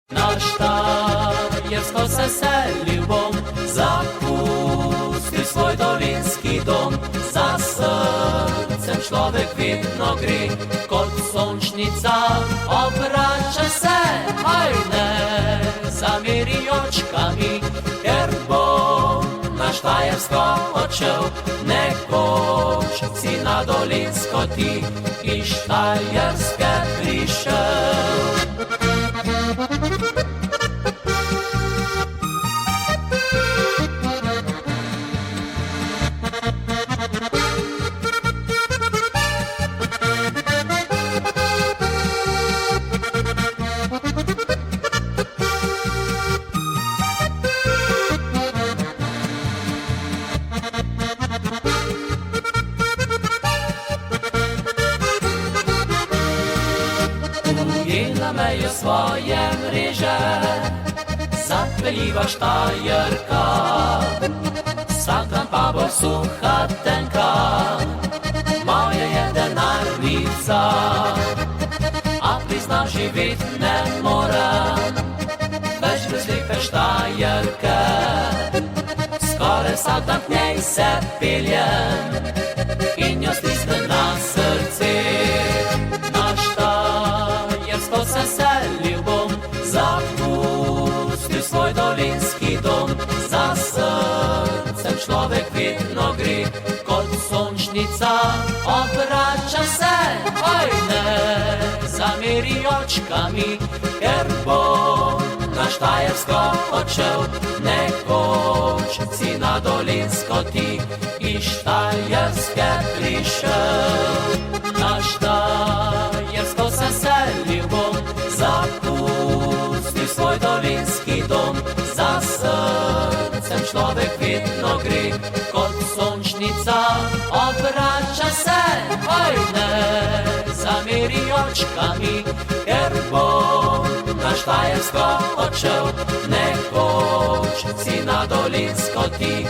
Na Štajersko se selil bom, zapustil svoj dolinski dom. Za srcem človek vedno gre, kot sončnica obrača se. Aj ne zameri očkami, ker bom na Štajersko odšel. Nekoč si na Dolinsko ti iz Štajerske prišel. Ujela me je svoje mreže, zapeljiva Štajerka, vsak dan pa bo suha tenka, moja je denarnica, a priznam, živit ne morem, več brez lepe Štajerke, skoraj vsak dan k njej se peljem in jo stisnem na srce. Se selil bom, zapustil svoj dolinski dom. Za srcem človek vedno gre, kot sončnica obrača se. Aj ne zameri očkami, ker bom na Štajersko odšel. Nekoč si na Dolinsko ti iz Štajerske prišel. Na Štajersko se selil bom, zapustil svoj dolinski dom. Za srcem človek vedno gre, kot sončnica obrača se. Aj ne zameri očkami, ker bom na Štajersko odšel. Nekoč si na Dolinsko ti